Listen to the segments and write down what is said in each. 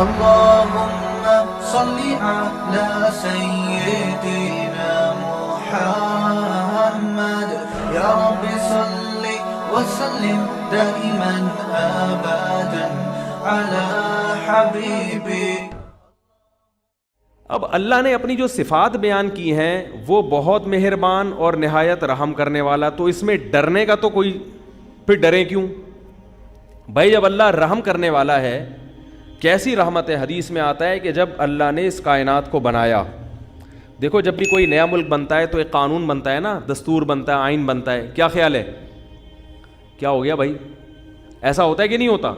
اللهم صل على سيدنا محمد يا رب صل وسلم دائما ابدا على حبيبي. اب اللہ نے اپنی جو صفات بیان کی ہیں وہ بہت مہربان اور نہایت رحم کرنے والا, تو اس میں ڈرنے کا تو کوئی, پھر ڈریں کیوں بھائی؟ جب اللہ رحم کرنے والا ہے, کیسی رحمت ہے؟ حدیث میں آتا ہے کہ جب اللہ نے اس کائنات کو بنایا, دیکھو جب بھی کوئی نیا ملک بنتا ہے تو ایک قانون بنتا ہے نا, دستور بنتا ہے, آئین بنتا ہے, کیا خیال ہے؟ کیا ہو گیا بھائی؟ ایسا ہوتا ہے کہ نہیں ہوتا؟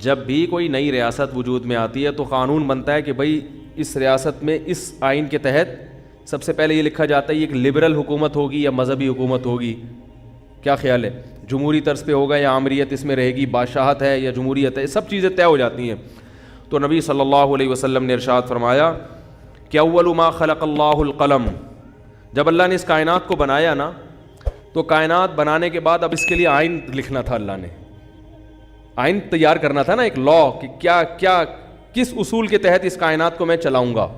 جب بھی کوئی نئی ریاست وجود میں آتی ہے تو قانون بنتا ہے کہ بھائی اس ریاست میں اس آئین کے تحت سب سے پہلے یہ لکھا جاتا ہے یہ ایک لبرل حکومت ہوگی یا مذہبی حکومت ہوگی. کیا خیال ہے؟ جمہوری طرز پہ ہوگا یا آمریت اس میں رہے گی, بادشاہت ہے یا جمہوریت ہے, سب چیزیں طے ہو جاتی ہیں. تو نبی صلی اللہ علیہ وسلم نے ارشاد فرمایا کہ اول ما خلق اللہ القلم, جب اللہ نے اس کائنات کو بنایا نا تو کائنات بنانے کے بعد اب اس کے لیے آئین لکھنا تھا, اللہ نے آئین تیار کرنا تھا نا, ایک لا کہ کیا کیا کس اصول کے تحت اس کائنات کو میں چلاؤں گا.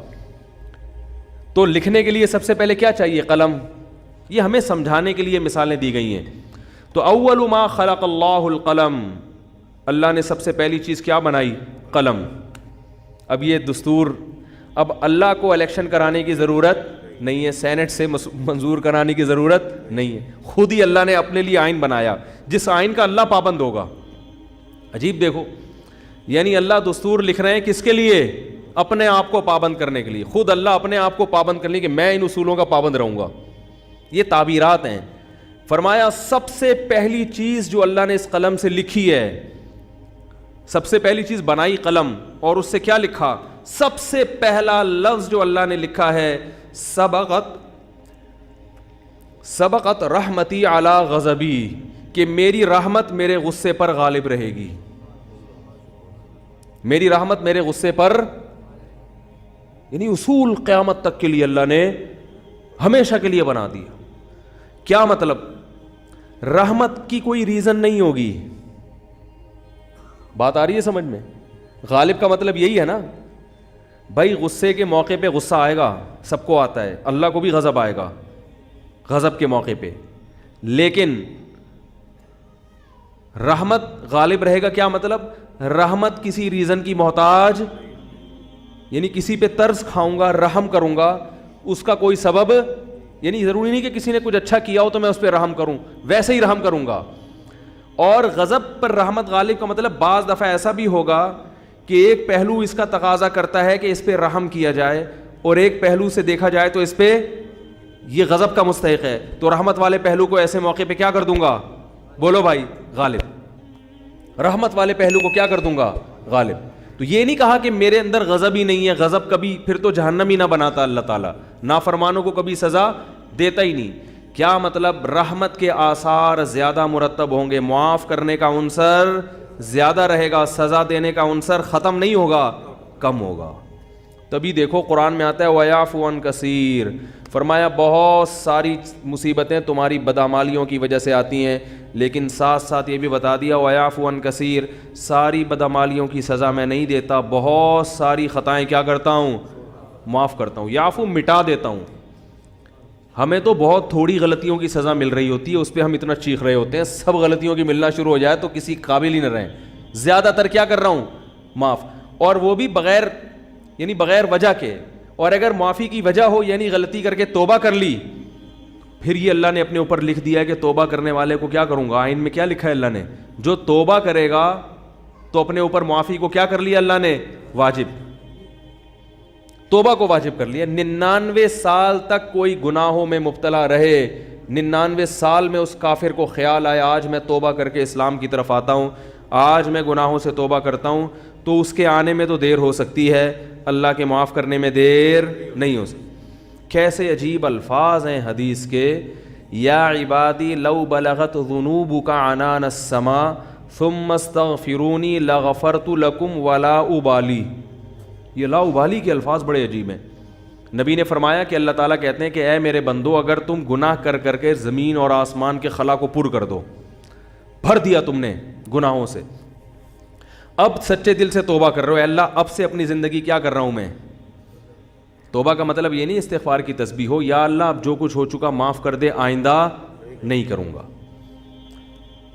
تو لکھنے کے لیے سب سے پہلے کیا چاہیے؟ قلم. یہ ہمیں سمجھانے کے لیے مثالیں دی گئی ہیں. تو اول ما خلق اللہ القلم, اللہ نے سب سے پہلی چیز کیا بنائی؟ قلم. اب یہ دستور, اب اللہ کو الیکشن کرانے کی ضرورت نہیں ہے, سینٹ سے منظور کرانے کی ضرورت نہیں ہے, خود ہی اللہ نے اپنے لیے آئین بنایا جس آئین کا اللہ پابند ہوگا. عجیب دیکھو, یعنی اللہ دستور لکھ رہے ہیں کس کے لیے؟ اپنے آپ کو پابند کرنے کے لیے. خود اللہ اپنے آپ کو پابند کرنے کے, میں ان اصولوں کا پابند رہوں گا. یہ تعبیرات ہیں. فرمایا سب سے پہلی چیز جو اللہ نے اس قلم سے لکھی ہے, سب سے پہلی چیز بنائی قلم, اور اس سے کیا لکھا؟ سب سے پہلا لفظ جو اللہ نے لکھا ہے سبقت رحمتی علی غضبی, کہ میری رحمت میرے غصے پر غالب رہے گی. میری رحمت میرے غصے پر, یعنی اصول قیامت تک کے لیے اللہ نے ہمیشہ کے لیے بنا دیا. کیا مطلب؟ رحمت کی کوئی ریزن نہیں ہوگی. بات آ رہی ہے سمجھ میں؟ غالب کا مطلب یہی ہے نا بھائی, غصے کے موقع پہ غصہ آئے گا, سب کو آتا ہے, اللہ کو بھی غضب آئے گا غضب کے موقع پہ, لیکن رحمت غالب رہے گا. کیا مطلب؟ رحمت کسی ریزن کی محتاج, یعنی کسی پہ طرز کھاؤں گا, رحم کروں گا, اس کا کوئی سبب, یعنی ضروری نہیں کہ کسی نے کچھ اچھا کیا ہو تو میں اس پہ رحم کروں, ویسے ہی رحم کروں گا. اور غضب پر رحمت غالب کا مطلب بعض دفعہ ایسا بھی ہوگا کہ ایک پہلو اس کا تقاضا کرتا ہے کہ اس پہ رحم کیا جائے, اور ایک پہلو سے دیکھا جائے تو اس پہ یہ غضب کا مستحق ہے, تو رحمت والے پہلو کو ایسے موقع پہ کیا کر دوں گا؟ بولو بھائی, غالب. رحمت والے پہلو کو کیا کر دوں گا؟ غالب. تو یہ نہیں کہا کہ میرے اندر غضب ہی نہیں ہے, غضب کبھی, پھر تو جہنم ہی نہ بناتا اللہ تعالیٰ, نافرمانوں کو کبھی سزا دیتا ہی نہیں. کیا مطلب؟ رحمت کے آثار زیادہ مرتب ہوں گے, معاف کرنے کا عنصر زیادہ رہے گا, سزا دینے کا عنصر ختم نہیں ہوگا, کم ہوگا. تبھی دیکھو قرآن میں آتا ہے وَيَعْفُ عَنْ كَثِيرٍ, فرمایا بہت ساری مصیبتیں تمہاری بدعمالیوں کی وجہ سے آتی ہیں, لیکن ساتھ ساتھ یہ بھی بتا دیا وَيَعْفُ عَنْ كَثِيرٍ, ساری بدعمالیوں کی سزا میں نہیں دیتا, بہت ساری خطائیں کیا کرتا ہوں؟ معاف کرتا ہوں. یعفو مٹا دیتا ہوں. ہمیں تو بہت تھوڑی غلطیوں کی سزا مل رہی ہوتی ہے, اس پہ ہم اتنا چیخ رہے ہوتے ہیں, سب غلطیوں کی ملنا شروع ہو جائے تو کسی قابل ہی نہ رہیں. زیادہ تر کیا کر رہا ہوں؟ معاف, اور وہ بھی بغیر, یعنی بغیر وجہ کے. اور اگر معافی کی وجہ ہو, یعنی غلطی کر کے توبہ کر لی, پھر یہ اللہ نے اپنے اوپر لکھ دیا ہے کہ توبہ کرنے والے کو کیا کروں گا. آئین میں کیا لکھا ہے اللہ نے؟ جو توبہ کرے گا تو اپنے اوپر معافی کو کیا کر لیا اللہ نے؟ واجب. توبہ کو واجب کر لیا. 99 سال تک کوئی گناہوں میں مبتلا رہے, 99 سال میں اس کافر کو خیال آیا آج میں توبہ کر کے اسلام کی طرف آتا ہوں, آج میں گناہوں سے توبہ کرتا ہوں, تو اس کے آنے میں تو دیر ہو سکتی ہے, اللہ کے معاف کرنے میں دیر نہیں ہو سکتی. کیسے عجیب الفاظ ہیں حدیث کے, یا عبادی لو بلغت ذنوبک عنان السماء ثم استغفرونی لغفرت لکم ولا ابالی. یہ لا ابالی کے الفاظ بڑے عجیب ہیں. نبی نے فرمایا کہ اللہ تعالیٰ کہتے ہیں کہ اے میرے بندو, اگر تم گناہ کر کر کے زمین اور آسمان کے خلا کو پر کر دو, بھر دیا تم نے گناہوں سے, اب سچے دل سے توبہ کر رہے ہو, اے اللہ اب سے اپنی زندگی کیا کر رہا ہوں میں. توبہ کا مطلب یہ نہیں استغفار کی تسبیح ہو, یا اللہ اب جو کچھ ہو چکا معاف کر دے, آئندہ نہیں کروں گا.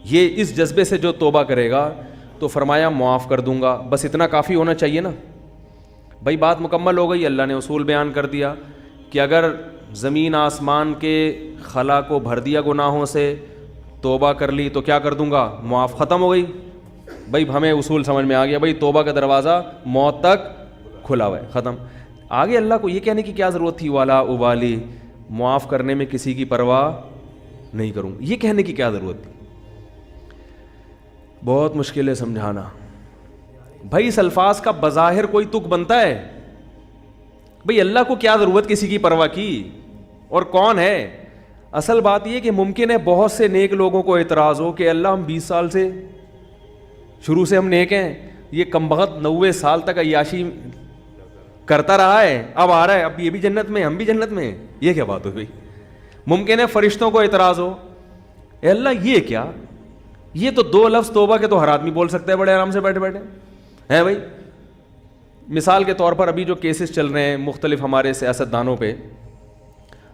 یہ اس جذبے سے جو توبہ کرے گا تو فرمایا معاف کر دوں گا. بس اتنا کافی ہونا چاہیے نا بھائی, بات مکمل ہو گئی. اللہ نے اصول بیان کر دیا کہ اگر زمین آسمان کے خلا کو بھر دیا گناہوں سے, توبہ کر لی تو کیا کر دوں گا, معاف. ختم ہو گئی بھائی, ہمیں اصول سمجھ میں آ گیا بھائی, توبہ کا دروازہ موت تک کھلا ہوا ہے, ختم. آگے اللہ کو یہ کہنے کی کیا ضرورت تھی, والا ابالی, معاف کرنے میں کسی کی پرواہ نہیں کروں, یہ کہنے کی کیا ضرورت تھی. بہت مشکل ہے سمجھانا بھائی. اس الفاظ کا بظاہر کوئی تک بنتا ہے بھئی, اللہ کو کیا ضرورت کسی کی پرواہ کی, اور کون ہے. اصل بات یہ کہ ممکن ہے بہت سے نیک لوگوں کو اعتراض ہو کہ اللہ ہم 20 سال سے شروع سے ہم نیک ہیں, یہ کمبخت 90 سال تک عیاشی کرتا رہا ہے, اب آ رہا ہے, اب یہ بھی جنت میں, ہم بھی جنت میں, یہ کیا بات ہو گئی. ممکن ہے فرشتوں کو اعتراض ہو, اے اللہ یہ کیا, یہ تو 2 لفظ توبہ کے تو ہر آدمی بول سکتا ہے بڑے آرام سے بیٹھے بیٹھے ہیں بھائی. مثال کے طور پر ابھی جو کیسز چل رہے ہیں مختلف ہمارے سیاستدانوں پہ,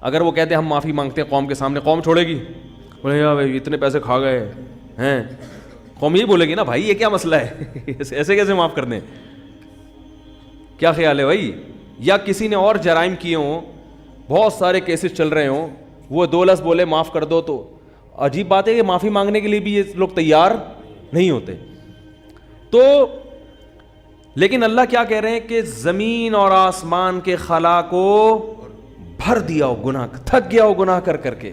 اگر وہ کہتے ہیں ہم معافی مانگتے ہیں قوم کے سامنے, قوم چھوڑے گی؟ بولے یار بھائی اتنے پیسے کھا گئے ہیں, قوم یہی بولے گی نا بھائی یہ کیا مسئلہ ہے, ایسے کیسے معاف کر دیں, کیا خیال ہے بھائی. یا کسی نے اور جرائم کیے ہوں, بہت سارے کیسز چل رہے ہوں, وہ 2 لفظ بولے معاف کر دو, تو عجیب بات ہے کہ معافی مانگنے کے لیے بھی یہ لوگ تیار نہیں ہوتے. تو لیکن اللہ کیا کہہ رہے ہیں کہ زمین اور آسمان کے خلا کو بھر دیا ہو گناہ, تھک گیا ہو گناہ کر کر کے,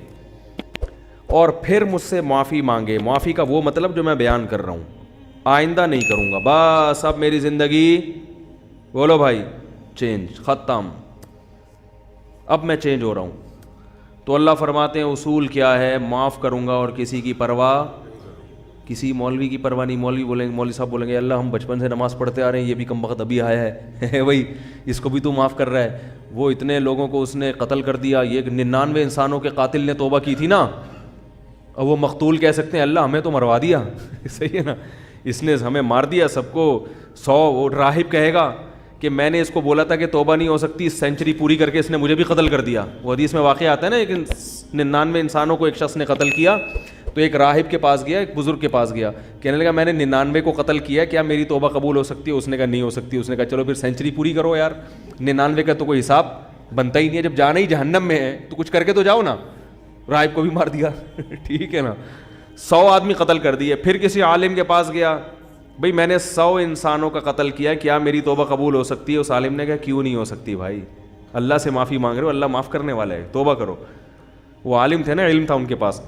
اور پھر مجھ سے معافی مانگے. معافی کا وہ مطلب جو میں بیان کر رہا ہوں, آئندہ نہیں کروں گا, بس اب میری زندگی بولو بھائی چینج, ختم, اب میں چینج ہو رہا ہوں. تو اللہ فرماتے ہیں اصول کیا ہے, معاف کروں گا اور کسی کی پرواہ, کسی مولوی کی پرواہ نہیں. مولوی بولیں گے, مولوی صاحب بولیں گے اللہ ہم بچپن سے نماز پڑھتے آ رہے ہیں, یہ بھی کم وقت ابھی آیا ہے بھائی, اس کو بھی تو معاف کر رہا ہے. وہ اتنے لوگوں کو اس نے قتل کر دیا, یہ 99 انسانوں کے قاتل نے توبہ کی تھی نا, اور وہ مقتول کہہ سکتے ہیں اللہ ہمیں تو مروا دیا صحیح ہے نا, اس نے ہمیں مار دیا سب کو. 100 راہب کہے گا کہ میں نے اس کو بولا تھا کہ توبہ نہیں ہو سکتی, سینچری پوری کر کے اس نے مجھے بھی قتل کر دیا. وہ حدیث میں واقعہ آتا ہے نا, لیکن 99 انسانوں کو ایک شخص نے قتل کیا. تو ایک راہب کے پاس گیا, ایک بزرگ کے پاس گیا, کہنے لگا میں نے 99 کو قتل کیا, کیا میری توبہ قبول ہو سکتی ہے؟ اس نے کہا نہیں ہو سکتی. اس نے کہا چلو پھر سینچری پوری کرو یار, 99 کا تو کوئی حساب بنتا ہی نہیں ہے, جب جانا ہی جہنم میں ہے تو کچھ کر کے تو جاؤ نا. راہب کو بھی مار دیا ٹھیک ہے نا, 100 آدمی قتل کر دیے. پھر کسی عالم کے پاس گیا, بھئی میں نے 100 انسانوں کا قتل کیا, کیا میری توبہ قبول ہو سکتی ہے؟ اس عالم نے کہا کیوں نہیں ہو سکتی بھائی, اللہ سے معافی مانگ رہے ہو, اللہ معاف کرنے والا ہے, توبہ کرو. وہ عالم تھے نا, علم تھا ان کے پاس,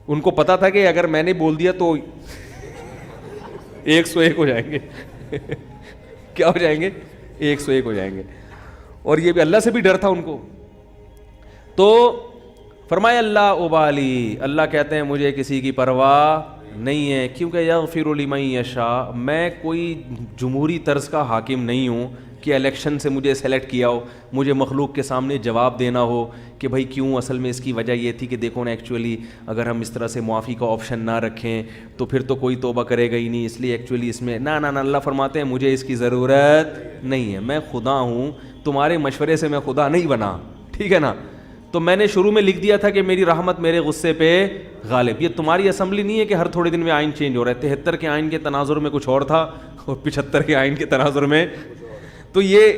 ان کو پتا تھا کہ اگر میں نے بول دیا تو 101 ہو جائیں گے کیا ہو جائیں گے, 101 ہو جائیں گے. اور یہ بھی اللہ سے بھی ڈر تھا ان کو. تو فرمایا اللہ ابالی, اللہ کہتے ہیں مجھے کسی کی پرواہ نہیں ہے, کیونکہ یغفر لمن یشاء, میں کوئی جمہوری طرز کا حاکم نہیں ہوں کہ الیکشن سے مجھے سلیکٹ کیا ہو, مجھے مخلوق کے سامنے جواب دینا ہو کہ بھائی کیوں. اصل میں اس کی وجہ یہ تھی کہ دیکھو نا ایکچولی اگر ہم اس طرح سے معافی کا آپشن نہ رکھیں تو پھر تو کوئی توبہ کرے گا ہی نہیں, اس لیے ایکچولی اس میں نہ اللہ فرماتے ہیں مجھے اس کی ضرورت نہیں ہے, میں خدا ہوں, تمہارے مشورے سے میں خدا نہیں بنا, ٹھیک ہے نا. تو میں نے شروع میں لکھ دیا تھا کہ میری رحمت میرے غصے پہ غالب. یہ تمہاری اسمبلی نہیں ہے کہ ہر تھوڑے دن میں آئین چینج ہو رہا ہے. 73 کے آئین کے تناظر میں کچھ اور تھا اور 75 کے آئین کے تناظر میں, تو یہ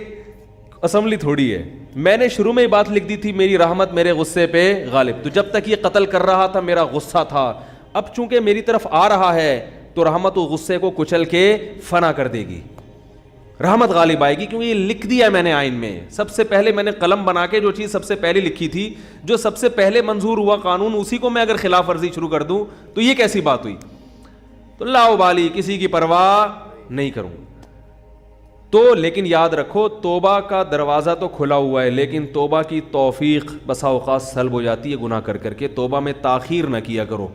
اسمبلی تھوڑی ہے. میں نے شروع میں یہ بات لکھ دی تھی میری رحمت میرے غصے پہ غالب. تو جب تک یہ قتل کر رہا تھا میرا غصہ تھا, اب چونکہ میری طرف آ رہا ہے تو رحمت و غصے کو کچل کے فنا کر دے گی, رحمت غالب آئے گی, کیونکہ یہ لکھ دیا میں نے آئین میں. سب سے پہلے میں نے قلم بنا کے جو چیز سب سے پہلے لکھی تھی, جو سب سے پہلے منظور ہوا قانون, اسی کو میں اگر خلاف ورزی شروع کر دوں تو یہ کیسی بات ہوئی. تو لا ابالی, کسی کی پرواہ نہیں کروں. تو لیکن یاد رکھو توبہ کا دروازہ تو کھلا ہوا ہے, لیکن توبہ کی توفیق بسا اوقات سلب ہو جاتی ہے گناہ کر کر کے. توبہ میں تاخیر نہ کیا کرو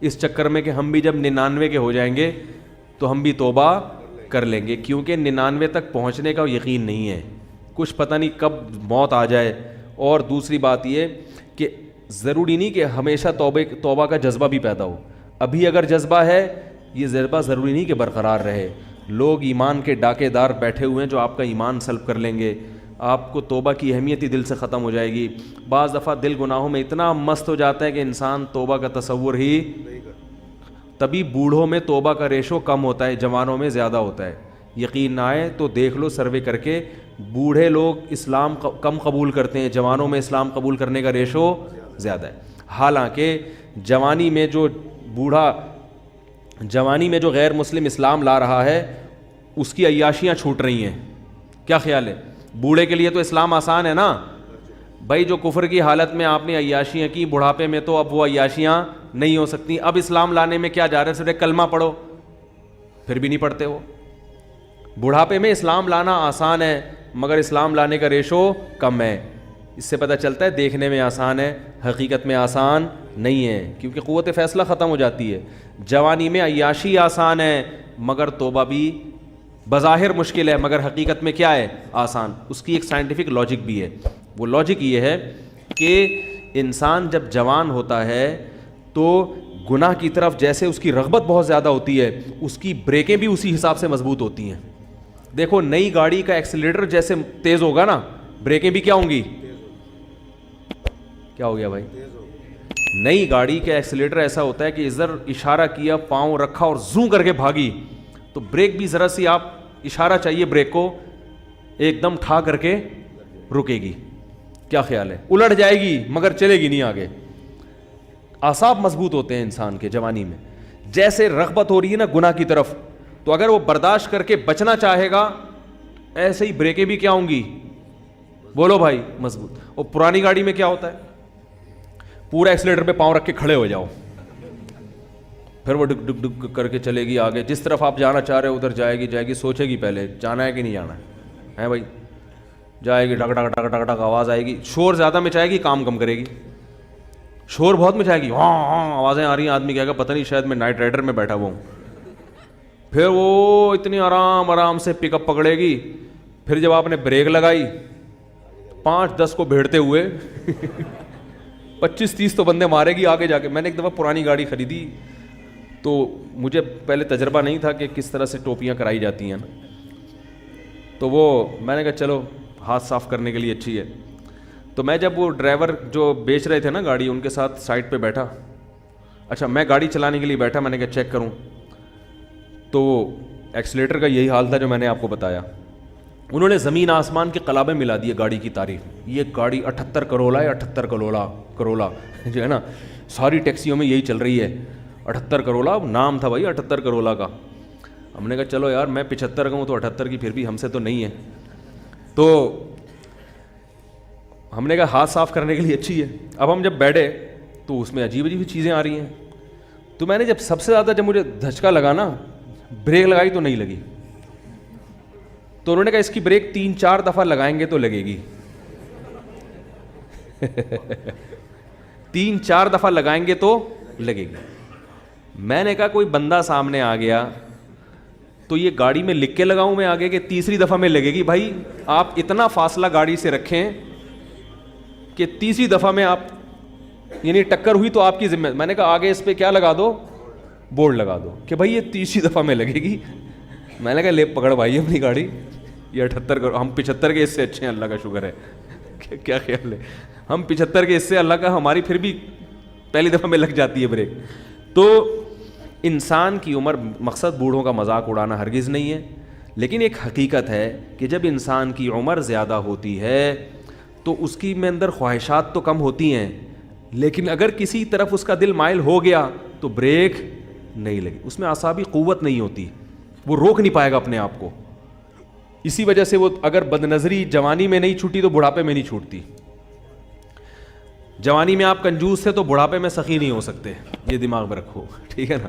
اس چکر میں کہ ہم بھی جب 99 کے ہو جائیں گے تو ہم بھی توبہ کر لیں گے, کیونکہ 99 تک پہنچنے کا یقین نہیں ہے, کچھ پتہ نہیں کب موت آ جائے. اور دوسری بات یہ کہ ضروری نہیں کہ ہمیشہ توبہ کا جذبہ بھی پیدا ہو. ابھی اگر جذبہ ہے, یہ جذبہ ضروری نہیں کہ برقرار رہے. لوگ ایمان کے ڈاکے دار بیٹھے ہوئے ہیں جو آپ کا ایمان سلب کر لیں گے. آپ کو توبہ کی اہمیت ہی دل سے ختم ہو جائے گی. بعض دفعہ دل گناہوں میں اتنا مست ہو جاتا ہے کہ انسان توبہ کا تصور ہی, تبھی بوڑھوں میں توبہ کا ریشو کم ہوتا ہے, جوانوں میں زیادہ ہوتا ہے. یقین نہ آئے تو دیکھ لو سروے کر کے, بوڑھے لوگ اسلام کم قبول کرتے ہیں, جوانوں میں اسلام قبول کرنے کا ریشو زیادہ ہے. حالانکہ جوانی میں جو غیر مسلم اسلام لا رہا ہے اس کی عیاشیاں چھوٹ رہی ہیں. کیا خیال ہے؟ بوڑھے کے لیے تو اسلام آسان ہے نا بھائی. جو کفر کی حالت میں آپ نے عیاشیاں کی, بڑھاپے میں تو اب وہ عیاشیاں نہیں ہو سکتی. اب اسلام لانے میں کیا جا رہا ہے, صرف کلمہ پڑھو, پھر بھی نہیں پڑھتے ہو. بڑھاپے میں اسلام لانا آسان ہے مگر اسلام لانے کا ریشو کم ہے. اس سے پتہ چلتا ہے دیکھنے میں آسان ہے, حقیقت میں آسان نہیں ہے, کیونکہ قوت فیصلہ ختم ہو جاتی ہے. جوانی میں عیاشی آسان ہے مگر توبہ بھی بظاہر مشکل ہے, مگر حقیقت میں کیا ہے, آسان. اس کی ایک سائنٹیفک لاجک بھی ہے. وہ لاجک یہ ہے کہ انسان جب جوان ہوتا ہے تو گناہ کی طرف جیسے اس کی رغبت بہت زیادہ ہوتی ہے, اس کی بریکیں بھی اسی حساب سے مضبوط ہوتی ہیں. دیکھو نئی گاڑی کا ایکسیلیٹر جیسے تیز ہوگا نا, بریکیں بھی کیا ہوں گی, کیا ہو گیا بھائی, نئی گاڑی کا ایکسیلیٹر ایسا ہوتا ہے کہ ادھر اشارہ کیا, پاؤں رکھا اور زوں کر کے بھاگی, تو بریک بھی ذرا سی آپ اشارہ چاہیے بریک کو, ایک دم ٹھا کر کے رکے گی. کیا خیال ہے, الٹ جائے گی مگر چلے گی نہیں آگے. اعصاب مضبوط ہوتے ہیں انسان کے جوانی میں. جیسے رغبت ہو رہی ہے نا گناہ کی طرف, تو اگر وہ برداشت کر کے بچنا چاہے گا, ایسے ہی بریکیں بھی کیا ہوں گی, بولو بھائی, مضبوط. اور پرانی گاڑی میں کیا ہوتا ہے, پورا ایکسیلیٹر پہ پاؤں رکھ کے کھڑے ہو جاؤ, پھر وہ ڈگ ڈگ ڈگ کر کے چلے گی آگے. جس طرف آپ جانا چاہ رہے ہو ادھر جائے گی, سوچے گی پہلے جانا ہے کہ نہیں جانا ہے بھائی, جائے گی, ڈگ ڈگ ڈگ ڈگ ڈگ آواز آئے گی, شور زیادہ مچائے گی, کام کم کرے گی. شور بہت مچائے گی, ہاں ہاں آوازیں آ رہی ہیں, آدمی کہے گا پتہ نہیں شاید میں نائٹ رائڈر میں بیٹھا ہوا ہوں. پھر وہ اتنی آرام سے پک اپ پکڑے گی. پھر جب آپ نے بریک لگائی, 5-10 کو بھیڑتے ہوئے 25-30 تو بندے مارے گی آگے جا کے. میں نے ایک دفعہ پرانی گاڑی خریدی تو مجھے پہلے تجربہ نہیں تھا کہ کس طرح سے ٹوپیاں کرائی جاتی ہیں نا, تو وہ میں نے کہا چلو ہاتھ صاف کرنے کے لیے اچھی ہے. تو میں جب وہ ڈرائیور جو بیچ رہے تھے نا گاڑی, ان کے ساتھ سائڈ پہ بیٹھا. اچھا میں گاڑی چلانے کے لیے بیٹھا, میں نے کہا چیک کروں, تو ایکسیلیٹر کا یہی حال تھا جو میں نے آپ کو بتایا. انہوں نے زمین آسمان کے قلابیں ملا دیے گاڑی کی تعریف. یہ گاڑی 78 کروڑا ہے, 78 کروڑا جو ہے نا, ساری ٹیکسیوں میں یہی چل رہی ہے, 78 کروڑا نام تھا بھائی, 78 کروڑا کا. ہم نے کہا چلو یار میں 75 کا ہوں تو 78 کی پھر بھی ہم سے تو نہیں ہے. تو ہم نے کہا ہاتھ صاف کرنے کے لیے اچھی ہے. اب ہم جب بیٹھے تو اس میں عجیب عجیب چیزیں آ رہی ہیں. تو میں نے جب سب سے زیادہ جب مجھے دھچکا لگا نا, بریک لگائی تو نہیں لگی. تو انہوں نے کہا اس کی بریک 3-4 دفعہ لگائیں گے تو لگے گی. 3-4 دفعہ لگائیں گے تو لگے گی. میں نے کہا کوئی بندہ سامنے آ گیا تو یہ گاڑی میں لکھ کے لگاؤں میں آگے کہ تیسری دفعہ میں لگے گی. بھائی آپ اتنا فاصلہ گاڑی سے رکھیں کہ تیسری دفعہ میں آپ یعنی ٹکر ہوئی تو آپ کی ذمہ. میں نے کہا آگے اس پہ کیا لگا دو, بورڈ لگا دو کہ بھائی یہ تیسری دفعہ میں لگے گی. میں نے کہا لے پکڑ بھائی اپنی گاڑی, یہ 78 کرو, ہم 75 کے اس سے اچھے ہیں, اللہ کا شکر ہے. کیا خیال ہے, ہم 75 کے اس سے, اللہ کا ہماری پھر بھی پہلی دفعہ میں لگ جاتی ہے بریک. تو انسان کی عمر, مقصد بوڑھوں کا مذاق اڑانا ہرگز نہیں ہے, لیکن ایک حقیقت ہے کہ جب انسان کی عمر زیادہ ہوتی ہے تو اس کی میں اندر خواہشات تو کم ہوتی ہیں, لیکن اگر کسی طرف اس کا دل مائل ہو گیا تو بریک نہیں لگی. اس میں اعصابی قوت نہیں ہوتی, وہ روک نہیں پائے گا اپنے آپ کو. اسی وجہ سے وہ اگر بد نظری جوانی میں نہیں چھوٹی تو بڑھاپے میں نہیں چھوٹتی. جوانی میں آپ کنجوس تھے تو بڑھاپے میں سخی نہیں ہو سکتے, یہ دماغ میں رکھو, ٹھیک ہے نا.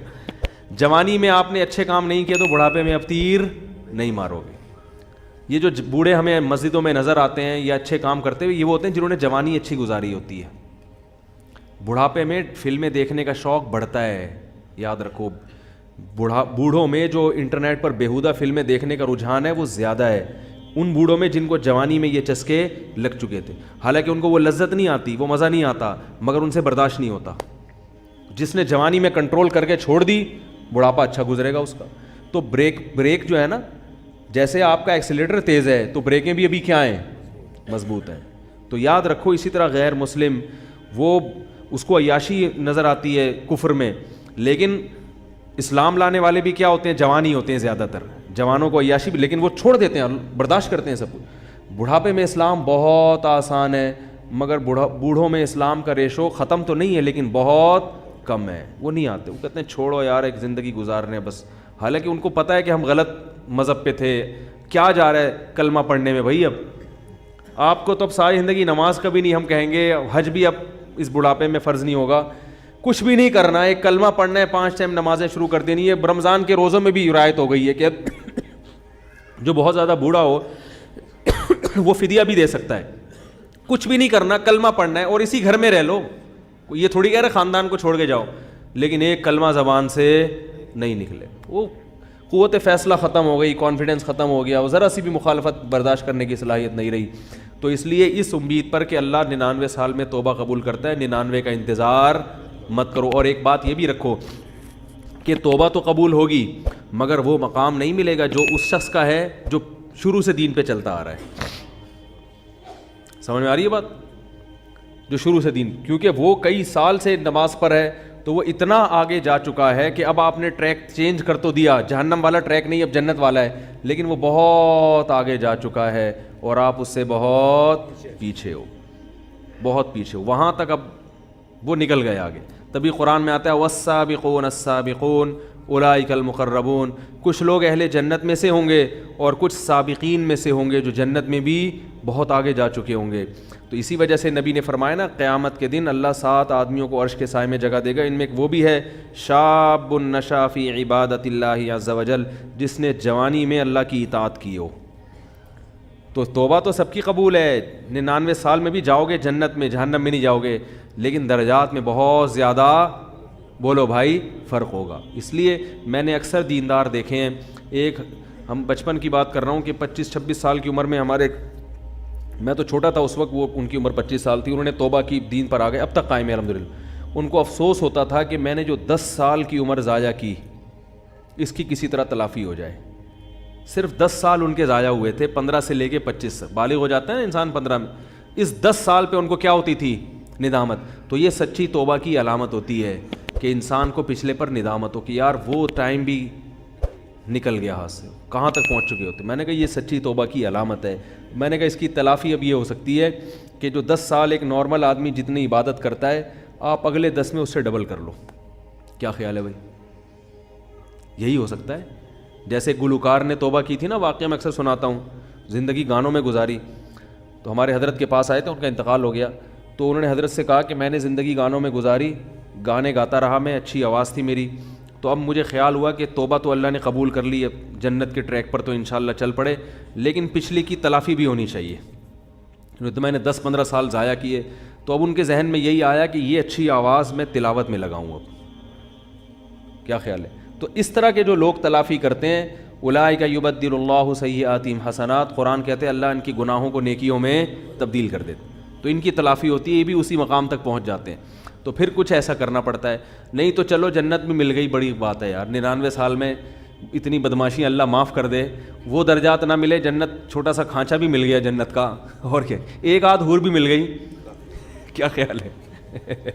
جوانی میں آپ نے اچھے کام نہیں کیے تو بڑھاپے میں اب تیر نہیں مارو گے. یہ جو بوڑھے ہمیں مسجدوں میں نظر آتے ہیں یا اچھے کام کرتے ہوئے, یہ وہ ہوتے ہیں جنہوں نے جوانی اچھی گزاری ہوتی ہے. بڑھاپے میں فلمیں دیکھنے کا شوق بڑھتا ہے, یاد رکھو. بوڑھوں میں جو انٹرنیٹ پر بیہودہ فلمیں دیکھنے کا رجحان ہے وہ زیادہ ہے ان بوڑھوں میں جن کو جوانی میں یہ چسکے لگ چکے تھے. حالانکہ ان کو وہ لذت نہیں آتی, وہ مزہ نہیں آتا, مگر ان سے برداشت نہیں ہوتا. جس نے جوانی میں کنٹرول کر کے چھوڑ دی, بڑھاپا اچھا گزرے گا اس کا. تو بریک جو ہے نا، جیسے آپ کا ایکسیلیٹر تیز ہے تو بریکیں بھی ابھی کیا ہیں؟ مضبوط ہیں. تو یاد رکھو اسی طرح غیر مسلم وہ اس کو عیاشی نظر آتی ہے کفر میں، لیکن اسلام لانے والے بھی کیا ہوتے ہیں؟ جوان ہی ہوتے ہیں زیادہ تر. جوانوں کو عیاشی بھی، لیکن وہ چھوڑ دیتے ہیں، برداشت کرتے ہیں سب کچھ. بڑھاپے میں اسلام بہت آسان ہے، مگر بوڑھوں میں اسلام کا ریشو ختم تو نہیں ہے لیکن بہت کم ہے. وہ نہیں آتے، وہ کہتے ہیں چھوڑو یار ایک زندگی گزارنے بس. حالانکہ ان کو پتہ ہے کہ ہم غلط مذہب پہ تھے. کیا جا رہا ہے کلمہ پڑھنے میں بھائی؟ اب آپ کو تو اب ساری زندگی نماز کا بھی نہیں ہم کہیں گے، حج بھی اب اس بڑھاپے میں فرض نہیں ہوگا. کچھ بھی نہیں کرنا ہے، ایک کلمہ پڑھنا ہے، 5 ٹائم نمازیں شروع کر دینی ہے. رمضان کے روزوں میں بھی رعایت ہو گئی ہے کہ جو بہت زیادہ بوڑھا ہو وہ فدیہ بھی دے سکتا ہے. کچھ بھی نہیں کرنا، کلمہ پڑھنا ہے اور اسی گھر میں رہ لو. یہ تھوڑی کہہ رہے خاندان کو چھوڑ کے جاؤ، لیکن ایک کلمہ زبان سے نہیں نکلے. وہ قوت فیصلہ ختم ہو گئی، کانفیڈنس ختم ہو گیا، وہ ذرا سی بھی مخالفت برداشت کرنے کی صلاحیت نہیں رہی. تو اس لیے اس امید پر کہ اللہ 99 سال میں توبہ قبول کرتا ہے، 99 کا انتظار مت کرو. اور ایک بات یہ بھی رکھو کہ توبہ تو قبول ہوگی مگر وہ مقام نہیں ملے گا جو اس شخص کا ہے جو شروع سے دین پہ چلتا آ رہا ہے. سمجھ میں آ رہی ہے بات؟ جو شروع سے دین، کیونکہ وہ کئی سال سے نماز پر ہے تو وہ اتنا آگے جا چکا ہے کہ اب آپ نے ٹریک چینج کر تو دیا، جہنم والا ٹریک نہیں اب جنت والا ہے، لیکن وہ بہت آگے جا چکا ہے اور آپ اس سے بہت پیچھے ہو، بہت پیچھے ہو. وہاں تک اب وہ نکل گئے آگے. تبھی قرآن میں آتا ہے والسابقون السابقون اولئک المقربون. کچھ لوگ اہل جنت میں سے ہوں گے اور کچھ سابقین میں سے ہوں گے جو جنت میں بھی بہت آگے جا چکے ہوں گے. تو اسی وجہ سے نبی نے فرمایا نا قیامت کے دن اللہ 7 آدمیوں کو عرش کے سائے میں جگہ دے گا. ان میں ایک وہ بھی ہے شاب نشا فی عبادت اللہ عز وجل، جس نے جوانی میں اللہ کی اطاعت کی ہو. تو توبہ تو سب کی قبول ہے، 99 سال میں بھی جاؤ گے جنت میں، جہنم میں نہیں جاؤ گے، لیکن درجات میں بہت زیادہ بولو بھائی فرق ہوگا. اس لیے میں نے اکثر دیندار دیکھے ہیں، ایک ہم بچپن کی بات کر رہا ہوں کہ 25-26 سال کی عمر میں ہمارے، میں تو چھوٹا تھا اس وقت، وہ ان کی عمر 25 سال تھی، انہوں نے توبہ کی، دین پر آ گئے، اب تک قائم ہے الحمدللہ. ان کو افسوس ہوتا تھا کہ میں نے جو 10 سال کی عمر ضائع کی اس کی کسی طرح تلافی ہو جائے. صرف 10 سال ان کے ضائع ہوئے تھے، 15 سے لے کے 25 بالغ ہو جاتا ہے نا انسان 15 میں. اس 10 سال پہ ان کو کیا ہوتی تھی؟ ندامت. تو یہ سچی توبہ کی علامت ہوتی ہے کہ انسان کو پچھلے پر ندامت ہو کہ یار وہ ٹائم بھی نکل گیا ہاتھ سے، کہاں تک پہنچ چکے ہوتے. میں نے کہا یہ سچی توبہ کی علامت ہے. میں نے کہا اس کی تلافی اب یہ ہو سکتی ہے کہ جو 10 سال ایک نارمل آدمی جتنی عبادت کرتا ہے آپ اگلے 10 میں اس سے ڈبل کر لو. کیا خیال ہے بھائی؟ یہی ہو سکتا ہے. جیسے گلوکار نے توبہ کی تھی نا، واقعہ میں اکثر سناتا ہوں، زندگی گانوں میں گزاری. تو ہمارے حضرت کے پاس آئے تھے، ان کا انتقال ہو گیا، تو انہوں نے حضرت سے کہا کہ میں نے زندگی گانوں میں گزاری، گانے گاتا رہا میں، اچھی آواز تھی میری، تو اب مجھے خیال ہوا کہ توبہ تو اللہ نے قبول کر لی، اب جنت کے ٹریک پر تو انشاءاللہ چل پڑے، لیکن پچھلی کی تلافی بھی ہونی چاہیے. تو میں نے 10-15 سال ضائع کیے. تو اب ان کے ذہن میں یہی آیا کہ یہ اچھی آواز میں تلاوت میں لگاؤں. اب کیا خیال ہے؟ تو اس طرح کے جو لوگ تلافی کرتے ہیں، اولئک یبدل اللہ سیئاتہم حسنات، قرآن کہتے ہیں اللہ ان کی گناہوں کو نیکیوں میں تبدیل کر دیتے، تو ان کی تلافی ہوتی ہے، یہ بھی اسی مقام تک پہنچ جاتے ہیں. تو پھر کچھ ایسا کرنا پڑتا ہے. نہیں تو چلو جنت میں مل گئی، بڑی بات ہے یار، 99 سال میں اتنی بدماشی اللہ معاف کر دے، وہ درجات نہ ملے، جنت چھوٹا سا کھانچا بھی مل گیا جنت کا، اور کیا، ایک آدھ حور بھی مل گئی. کیا خیال ہے؟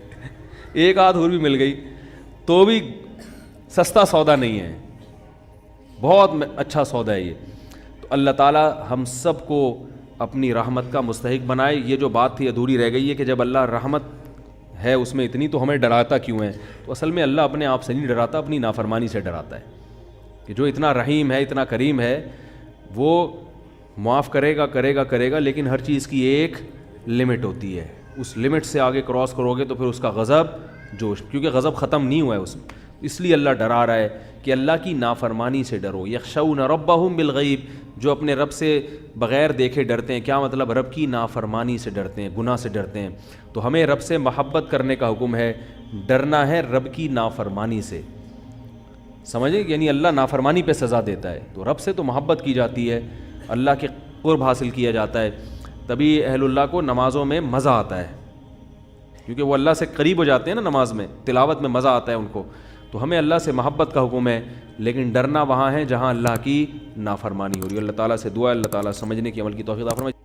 ایک آدھ حور بھی مل گئی تو بھی سستا سودا نہیں ہے، بہت اچھا سودا ہے یہ. تو اللہ تعالیٰ ہم سب کو اپنی رحمت کا مستحق بنائے. یہ جو بات تھی ادھوری رہ گئی ہے کہ جب اللہ رحمت ہے اس میں اتنی تو ہمیں ڈراتا کیوں ہے؟ تو اصل میں اللہ اپنے آپ سے نہیں ڈراتا، اپنی نافرمانی سے ڈراتا ہے کہ جو اتنا رحیم ہے، اتنا کریم ہے، وہ معاف کرے گا، لیکن ہر چیز کی ایک لمٹ ہوتی ہے. اس لمٹ سے آگے کراس کرو گے تو پھر اس کا غضب جوش، کیونکہ غضب ختم نہیں ہوا ہے اس میں، اس لیے اللہ ڈرا رہا ہے کہ اللہ کی نافرمانی سے ڈرو. یخشون ربہم بالغیب، جو اپنے رب سے بغیر دیکھے ڈرتے ہیں. کیا مطلب؟ رب کی نافرمانی سے ڈرتے ہیں، گناہ سے ڈرتے ہیں. تو ہمیں رب سے محبت کرنے کا حکم ہے، ڈرنا ہے رب کی نافرمانی سے. سمجھیں؟ یعنی اللہ نافرمانی پہ سزا دیتا ہے، تو رب سے تو محبت کی جاتی ہے، اللہ کے قرب حاصل کیا جاتا ہے. تبھی اہل اللہ کو نمازوں میں مزہ آتا ہے، کیونکہ وہ اللہ سے قریب ہو جاتے ہیں نا، نماز میں تلاوت میں مزہ آتا ہے ان کو. تو ہمیں اللہ سے محبت کا حکم ہے، لیکن ڈرنا وہاں ہے جہاں اللہ کی نافرمانی ہو رہی ہے۔ اللہ تعالیٰ سے دعا ہے اللہ تعالیٰ سمجھنے کی، عمل کی توفیق عطا فرمائے۔